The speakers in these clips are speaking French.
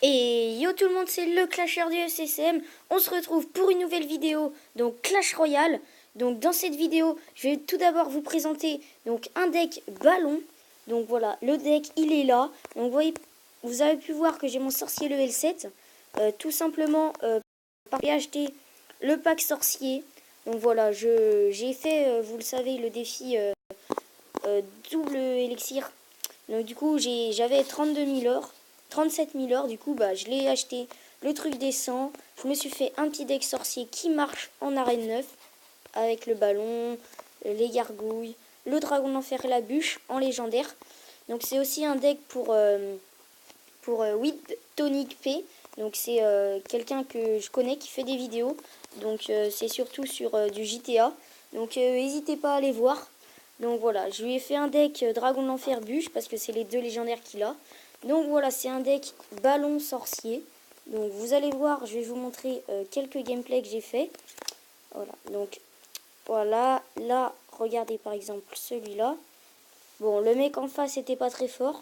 Et yo tout le monde, c'est le Clasher du SSM. On se retrouve pour une nouvelle vidéo, donc Clash Royale. Donc dans cette vidéo, je vais tout d'abord vous présenter donc un deck ballon. Donc voilà, le deck il est là. Donc vous avez pu voir que j'ai mon sorcier level 7. Tout simplement parce que j'ai acheté le pack sorcier. Donc voilà, j'ai fait, vous le savez, le défi double élixir. Donc du coup, j'avais 32 000 or, 37 000 or. Du coup, bah, je l'ai acheté. Le truc descend. Je me suis fait un petit deck sorcier qui marche en arène 9 avec le ballon, les gargouilles, le dragon d'enfer et la bûche en légendaire. Donc c'est aussi un deck pour With Tonic P. Donc c'est quelqu'un que je connais qui fait des vidéos. Donc c'est surtout sur du GTA. Donc n'hésitez pas à aller voir. Donc voilà, je lui ai fait un deck Dragon de l'Enfer Bûche parce que c'est les deux légendaires qu'il a. Donc voilà, c'est un deck ballon sorcier. Donc vous allez voir, je vais vous montrer quelques gameplays que j'ai fait. Voilà, donc voilà, là, regardez par exemple celui-là. Bon, le mec en face était pas très fort.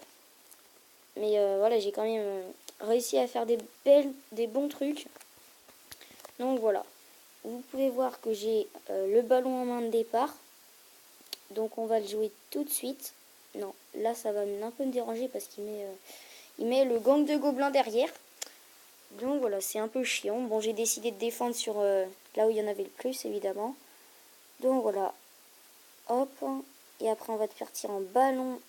Mais voilà, j'ai quand même réussi à faire des bons trucs. Donc voilà, vous pouvez voir que j'ai le ballon en main de départ. Donc on va le jouer tout de suite. Non, là ça va un peu me déranger parce il met le gang de gobelins derrière. Donc voilà, c'est un peu chiant. Bon, j'ai décidé de défendre sur là où il y en avait le plus, évidemment. Donc voilà, hop. Et après on va partir en ballon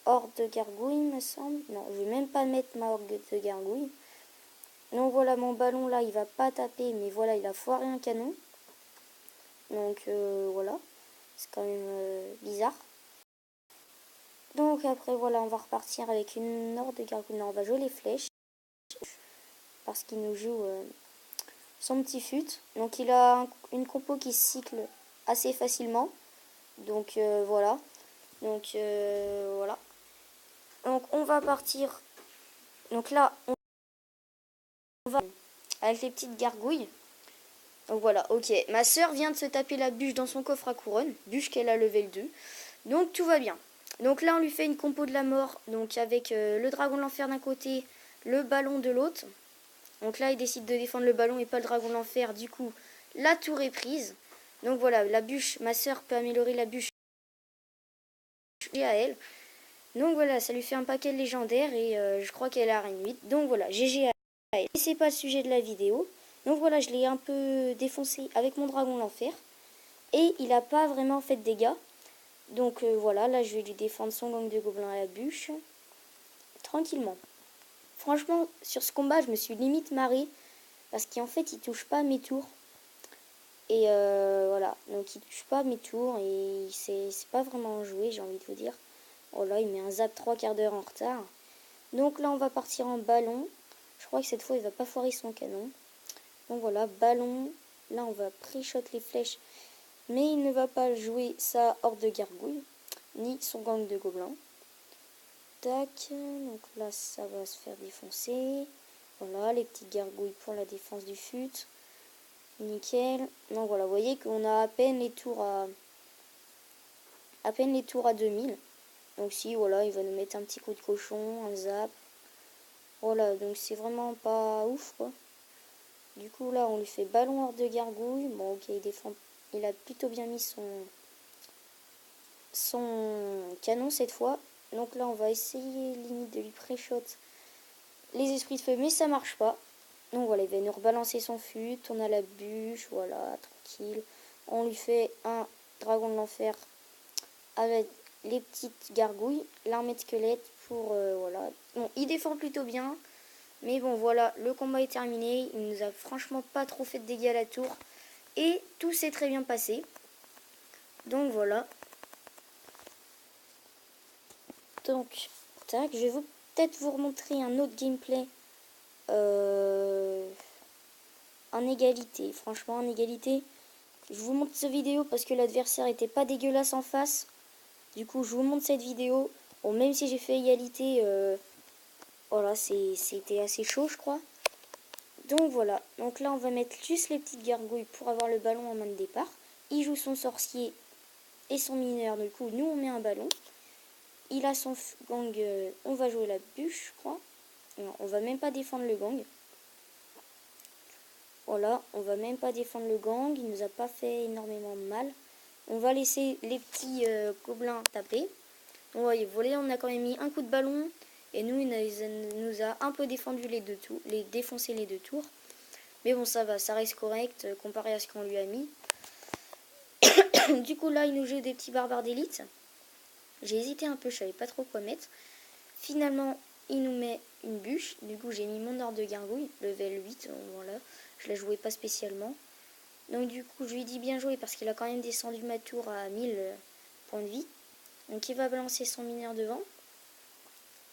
horde de gargouille, me semble. Non, je vais même pas mettre ma horde de gargouille. Donc voilà, mon ballon là, il va pas taper, mais voilà, il a foiré un canon. Donc voilà, c'est quand même bizarre. Donc après voilà, on va repartir avec une horde de gargouilles. Non, on va jouer les flèches parce qu'il nous joue son petit fut. Donc il a une compo qui se cycle assez facilement. Donc voilà. Donc voilà. Donc on va partir. Donc là, on va avec les petites gargouilles. Donc voilà, ok. Ma soeur vient de se taper la bûche dans son coffre à couronne. Bûche qu'elle a level 2. Donc tout va bien. Donc là, on lui fait une compo de la mort. Donc avec le dragon de l'enfer d'un côté, le ballon de l'autre. Donc là, il décide de défendre le ballon et pas le dragon de l'enfer. Du coup, la tour est prise. Donc voilà, la bûche, ma soeur peut améliorer la bûche et à elle. Donc voilà, ça lui fait un paquet légendaire et je crois qu'elle a arène 8. Donc voilà, GG à elle. Et c'est pas le sujet de la vidéo. Donc voilà, je l'ai un peu défoncé avec mon dragon de l'enfer. Et il n'a pas vraiment fait de dégâts. Donc voilà, là je vais lui défendre son gang de gobelins à la bûche. Tranquillement. Franchement, sur ce combat, je me suis limite marrée. Parce qu'en fait, il touche pas à mes tours. Et voilà, donc il touche pas à mes tours. Et c'est pas vraiment joué, j'ai envie de vous dire. Oh là, il met un zap 3 quarts d'heure en retard. Donc là, on va partir en ballon. Je crois que cette fois, il va pas foirer son canon. Donc voilà, ballon. Là, on va pré-shot les flèches. Mais il ne va pas jouer sa horde de gargouilles. Ni son gang de gobelins. Tac. Donc là, ça va se faire défoncer. Voilà, les petites gargouilles pour la défense du fut. Nickel. Donc voilà, vous voyez qu'on a à peine les tours à 2000. Donc si, voilà, il va nous mettre un petit coup de cochon, un zap. Voilà, donc c'est vraiment pas ouf, quoi. Du coup, là, on lui fait ballon hors de gargouille. Bon, ok, il défend. Il a plutôt bien mis son canon cette fois. Donc là, on va essayer limite de lui pré-shot les esprits de feu, mais ça marche pas. Donc voilà, il va nous rebalancer son fut. On a la bûche, voilà, tranquille. On lui fait un dragon de l'enfer avec les petites gargouilles, l'armée de squelettes pour voilà. Bon, il défend plutôt bien, mais bon voilà, le combat est terminé. Il nous a franchement pas trop fait de dégâts à la tour et tout s'est très bien passé. Donc voilà. Donc tac, je vais peut-être vous remontrer un autre gameplay en égalité. Franchement en égalité. Je vous montre cette vidéo parce que l'adversaire était pas dégueulasse en face. Du coup, je vous montre cette vidéo. Bon, même si j'ai fait égalité, voilà, c'était assez chaud, je crois. Donc voilà. Donc là, on va mettre juste les petites gargouilles pour avoir le ballon en main de départ. Il joue son sorcier et son mineur. Du coup, nous, on met un ballon. Il a son gang. On va jouer la bûche, je crois. Non, on va même pas défendre le gang. Voilà, on va même pas défendre le gang. Il nous a pas fait énormément de mal. On va laisser les petits gobelins taper. Donc, voyez, on a quand même mis un coup de ballon. Et nous, il nous a un peu défendu les deux tours, défoncé les deux tours. Mais bon, ça va, ça reste correct comparé à ce qu'on lui a mis. Du coup, là, il nous joue des petits barbares d'élite. J'ai hésité un peu, je savais pas trop quoi mettre. Finalement, il nous met une bûche. Du coup, j'ai mis mon ordre de gargouille, level 8. Voilà, je la jouais pas spécialement. Donc, du coup, je lui dis bien joué parce qu'il a quand même descendu ma tour à 1000 points de vie. Donc, il va balancer son mineur devant.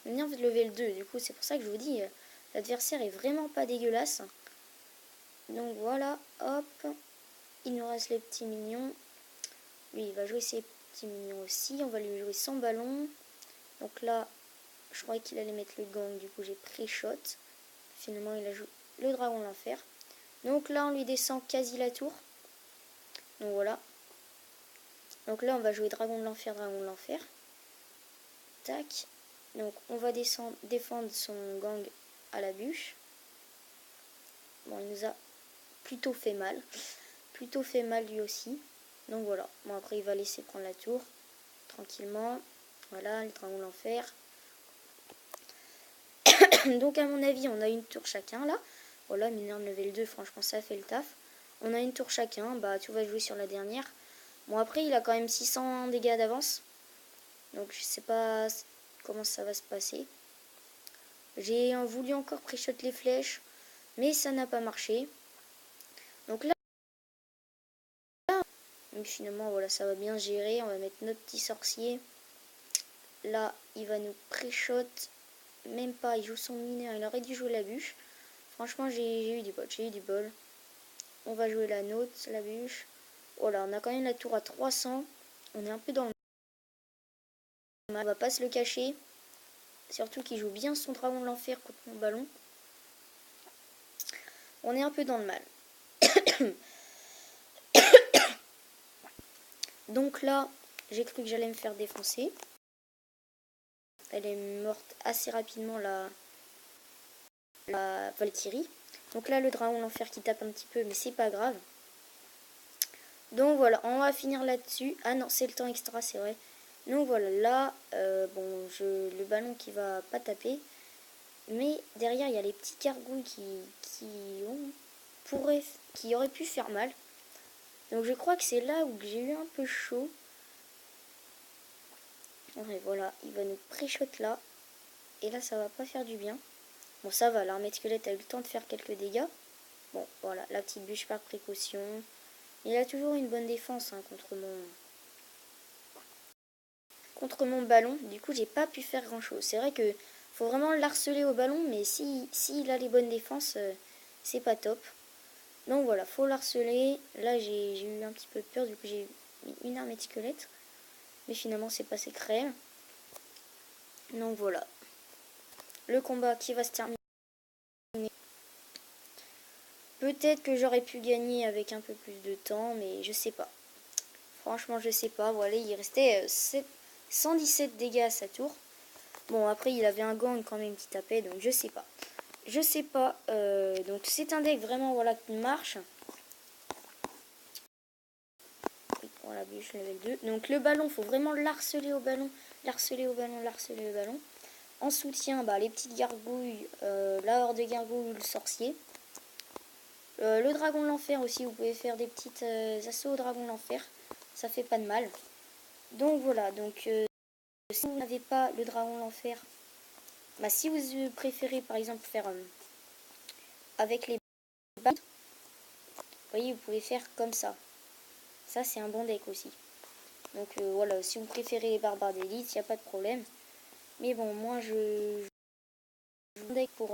Le mineur de level 2. Du coup, c'est pour ça que je vous dis, l'adversaire est vraiment pas dégueulasse. Donc, voilà, hop. Il nous reste les petits mignons. Lui, il va jouer ses petits mignons aussi. On va lui jouer sans ballon. Donc là, je croyais qu'il allait mettre le gang. Du coup, j'ai pré-shot. Finalement, il a joué le dragon de l'enfer. Donc là, on lui descend quasi la tour. Donc voilà. Donc là, on va jouer dragon de l'enfer, dragon de l'enfer. Tac. Donc, on va défendre son gang à la bûche. Bon, il nous a plutôt fait mal. Plutôt fait mal lui aussi. Donc voilà. Bon, après, il va laisser prendre la tour. Tranquillement. Voilà, le dragon de l'enfer. Donc, à mon avis, on a une tour chacun, là. Voilà, mineur de level 2, franchement, ça fait le taf. On a une tour chacun. Bah, tout va jouer sur la dernière. Bon, après, il a quand même 600 dégâts d'avance. Donc, je sais pas comment ça va se passer. J'ai voulu encore pré-shot les flèches, mais ça n'a pas marché. Donc là, finalement, voilà, ça va bien gérer. On va mettre notre petit sorcier. Là, il va nous pré-shot. Même pas, il joue son mineur. Il aurait dû jouer la bûche. Franchement, j'ai eu du bol. J'ai eu du bol. On va jouer la note, la bûche. Voilà, on a quand même la tour à 300. On est un peu dans le mal. On va pas se le cacher. Surtout qu'il joue bien son dragon de l'enfer contre mon ballon. On est un peu dans le mal. Donc là, j'ai cru que j'allais me faire défoncer. Elle est morte assez rapidement, la Valkyrie. Donc là, le dragon de l'enfer qui tape un petit peu, mais c'est pas grave. Donc voilà, on va finir là-dessus. Ah non, c'est le temps extra, c'est vrai. Donc voilà, là, bon, le ballon qui va pas taper. Mais derrière, il y a les petits gargouilles qui auraient pu faire mal. Donc je crois que c'est là où j'ai eu un peu chaud. Ouais, voilà, il va nous pré-shot là. Et là, ça va pas faire du bien. Bon, ça va, l'armée de squelette a eu le temps de faire quelques dégâts. Bon, voilà, la petite bûche par précaution. Il a toujours une bonne défense hein, contre mon ballon. Du coup, j'ai pas pu faire grand chose. C'est vrai que faut vraiment l'harceler au ballon, mais s'il a les bonnes défenses, c'est pas top. Donc voilà, faut l'harceler. Là, j'ai eu un petit peu peur, du coup, j'ai mis une armée de squelette. Mais finalement, c'est passé crème. Donc voilà. Le combat qui va se terminer. Peut-être que j'aurais pu gagner avec un peu plus de temps, mais je sais pas. Franchement, je sais pas. Voilà, il restait 117 dégâts à sa tour. Bon, après, il avait un gang quand même qui tapait, donc je sais pas. Je sais pas. Donc c'est un deck vraiment voilà, qui marche. Voilà, bûche level 2. Donc le ballon, faut vraiment l'harceler au ballon. L'harceler au ballon, l'harceler au ballon. En soutien, bah, les petites gargouilles, la horde de gargouilles, le sorcier. Le dragon de l'enfer aussi, vous pouvez faire des petites assauts au dragon de l'enfer. Ça fait pas de mal. Donc voilà, donc si vous n'avez pas le dragon de l'enfer, bah, si vous préférez par exemple faire avec les balles, vous voyez, vous pouvez faire comme ça. Ça, c'est un bon deck aussi. Donc voilà, si vous préférez les barbares d'élite, il n'y a pas de problème. Mais bon, moi, je joue un deck pour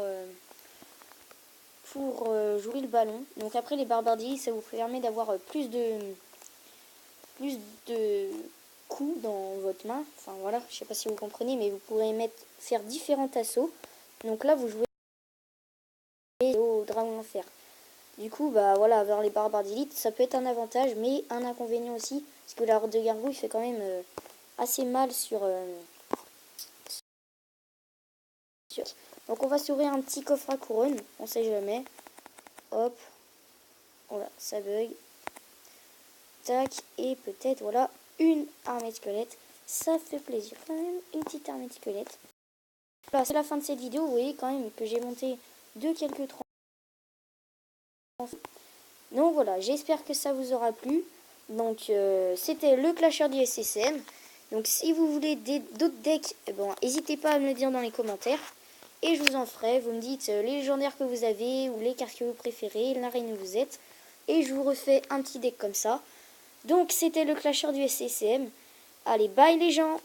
jouer le ballon. Donc après, les barbares d'élite, ça vous permet d'avoir plus de coups dans votre main. Enfin voilà, je sais pas si vous comprenez, mais vous pourrez faire différents assauts. Donc là, vous jouez au dragon d'enfer. Du coup, bah voilà, avoir les barbares d'élite, ça peut être un avantage, mais un inconvénient aussi, parce que la horde de gargouille fait quand même assez mal sur Donc on va s'ouvrir un petit coffre à couronne, on sait jamais. Hop, voilà, ça bug. Tac, et peut-être, voilà, une armée de squelettes. Ça fait plaisir quand même, une petite armée de squelettes. Voilà, c'est la fin de cette vidéo. Vous voyez quand même que j'ai monté de quelques trans. Donc voilà, j'espère que ça vous aura plu. Donc c'était le clasher du SSM. Donc si vous voulez d'autres decks, n'hésitez pas à me le dire dans les commentaires. Et je vous en ferai. Vous me dites les légendaires que vous avez ou les cartes que vous préférez, l'arène où vous êtes. Et je vous refais un petit deck comme ça. Donc c'était le clasher du SSM. Allez, bye les gens!